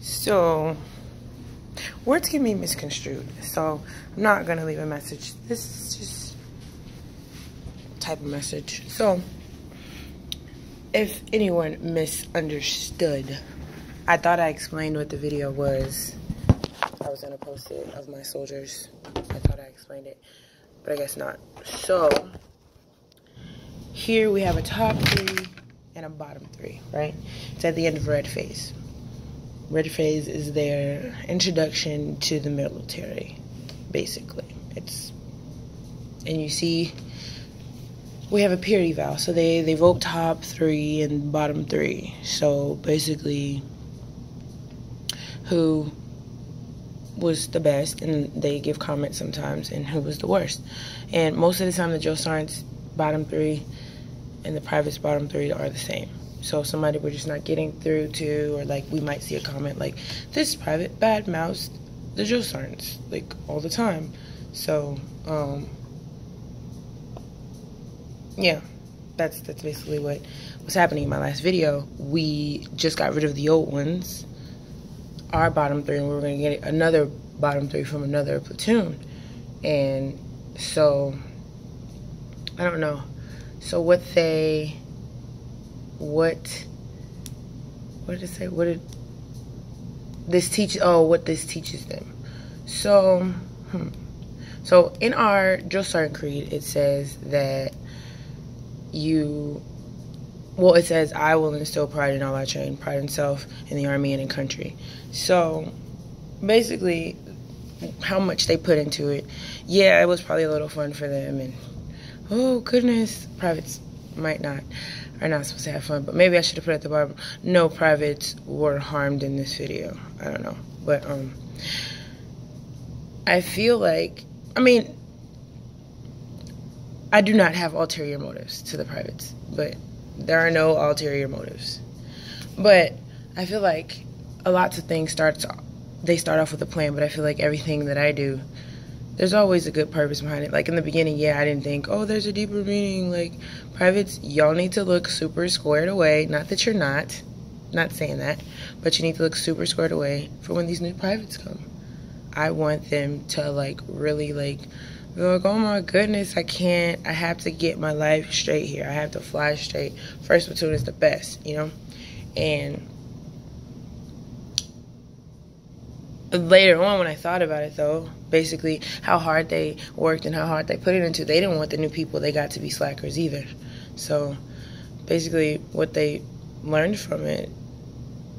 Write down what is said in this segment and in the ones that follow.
So, words can be misconstrued. So, I'm not going to leave a message. This is just type of message. So, if anyone misunderstood, I thought I explained what the video was. I was going to post it of my soldiers. I thought I explained it, but I guess not. So, here we have a top 3 and a bottom 3, right? It's at the end of red phase. Red phase is their introduction to the military, basically. And you see, we have a peer eval. So they vote top 3 and bottom 3. So basically, who was the best, and they give comments sometimes, and who was the worst. And most of the time, the drill sergeants bottom 3 and the privates bottom 3 are the same. So if somebody we're just not getting through to, or like we might see a comment like, this private bad mouths the drill sergeants, like all the time. So yeah, that's basically what was happening in my last video. We just got rid of the old ones, our bottom 3, and we were going to get another bottom 3 from another platoon. And so I don't know. So what did it say? What did this teach? Oh, what this teaches them. So, so in our drill sergeant creed, it says that it says, I will instill pride in all I train, pride in self, in the army, and in country. So basically, how much they put into it. Yeah, it was probably a little fun for them, and oh goodness, privates are not supposed to have fun, but maybe I should have put at the bottom, no privates were harmed in this video. I don't know, but I feel like, I mean, I do not have ulterior motives to the privates, but there are no ulterior motives. But I feel like lots of things start off with a plan, but I feel like everything that I do, there's always a good purpose behind it. Like in the beginning, yeah, I didn't think, oh, there's a deeper meaning. Like, privates, y'all need to look super squared away. Not that you're not saying that, but you need to look super squared away for when these new privates come. I want them to like really like, oh my goodness, I have to get my life straight here. I have to fly straight. First platoon is the best, you know? And later on, when I thought about it, though, basically how hard they worked and how hard they put it into, they didn't want the new people they got to be slackers either. So basically what they learned from it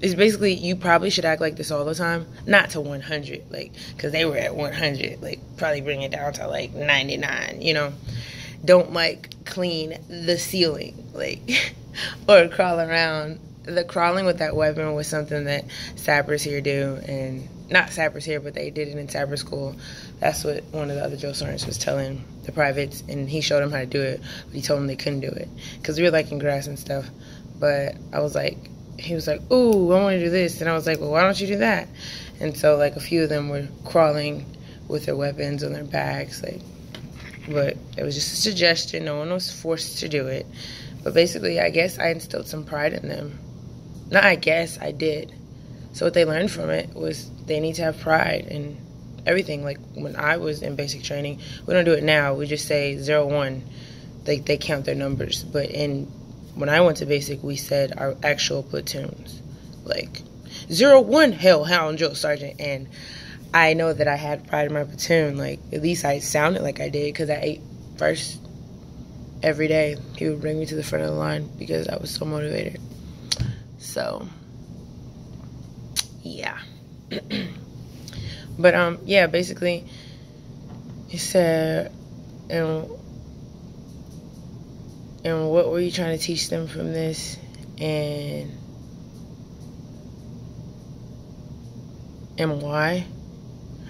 is basically you probably should act like this all the time. Not to 100, like, because they were at 100, like, probably bring it down to, like, 99, you know? Don't, like, clean the ceiling, like, or crawl around. The crawling with that weapon was something that sappers here do, and not sappers here, but they did it in sapper school. That's what one of the other drill sergeants was telling the privates, and he showed them how to do it, but he told them they couldn't do it, because we were, like, in grass and stuff. But I was like, he was like, ooh, I want to do this, and I was like, well, why don't you do that? And so, like, a few of them were crawling with their weapons on their backs, like, but it was just a suggestion. No one was forced to do it. But basically, I guess I instilled some pride in them. Not I guess, I did. So what they learned from it was they need to have pride in everything. Like when I was in basic training, we don't do it now. We just say 0-1. They count their numbers. But when I went to basic, we said our actual platoons. Like 0-1 Hellhound Drill Sergeant. And I know that I had pride in my platoon. Like at least I sounded like I did, because I ate first every day. He would bring me to the front of the line because I was so motivated. So, yeah. But, yeah, basically, he said, and what were you trying to teach them from this? And why?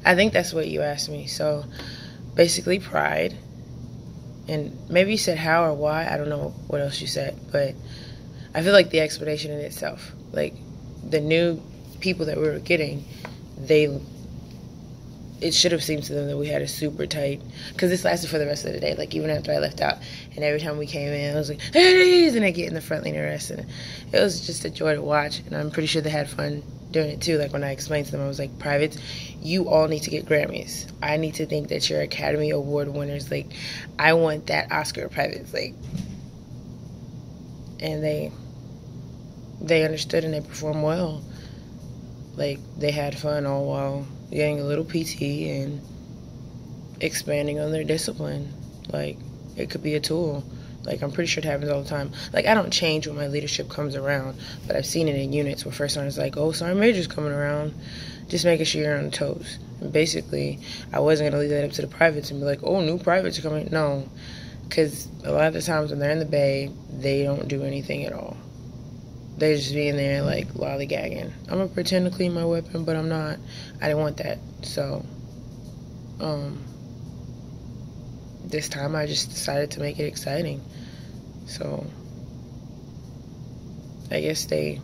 I think that's what you asked me. So, basically, pride. And maybe you said how or why. I don't know what else you said, but I feel like the explanation in itself, like the new people that we were getting, it should have seemed to them that we had a super tight, because this lasted for the rest of the day, like even after I left out, and every time we came in, I was like, hey, and they get in the front lane and rest, and it was just a joy to watch, and I'm pretty sure they had fun doing it too. Like when I explained to them, I was like, privates, you all need to get Grammys. I need to think that you're Academy Award winners. Like, I want that Oscar privates. Like, and they understood and they performed well. Like, they had fun all while getting a little PT and expanding on their discipline. Like, it could be a tool. Like, I'm pretty sure it happens all the time. Like, I don't change when my leadership comes around, but I've seen it in units where first sergeant's like, oh, Sergeant Major's coming around, just making sure you're on toes. And basically, I wasn't going to leave that up to the privates and be like, oh, new privates are coming. No, because a lot of the times when they're in the bay, they don't do anything at all. They just be in there, like, lollygagging. I'm going to pretend to clean my weapon, but I'm not. I didn't want that. So, this time I just decided to make it exciting. So I guess they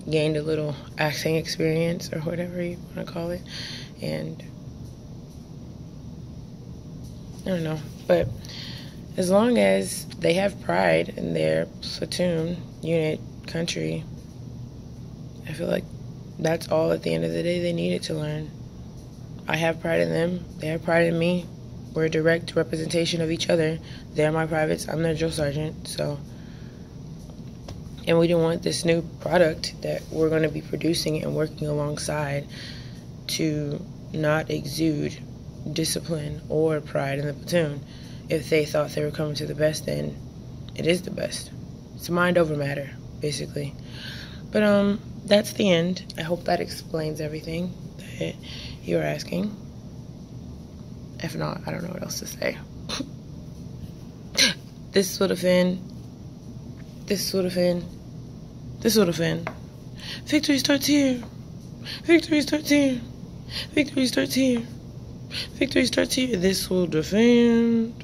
gained a little acting experience or whatever you want to call it. And I don't know. But as long as they have pride in their platoon, unit, country, I feel like that's all at the end of the day they needed to learn. I have pride in them. They have pride in me. We're a direct representation of each other. They're my privates. I'm their drill sergeant. So, and we didn't want this new product that we're going to be producing and working alongside to not exude discipline or pride in the platoon. If they thought they were coming to the best, then it is the best. It's mind over matter, basically. But that's the end. I hope that explains everything that you were asking. If not, I don't know what else to say. This would have been. Victory starts here. Victory starts here. Victory starts here. Victory starts here. This will defend.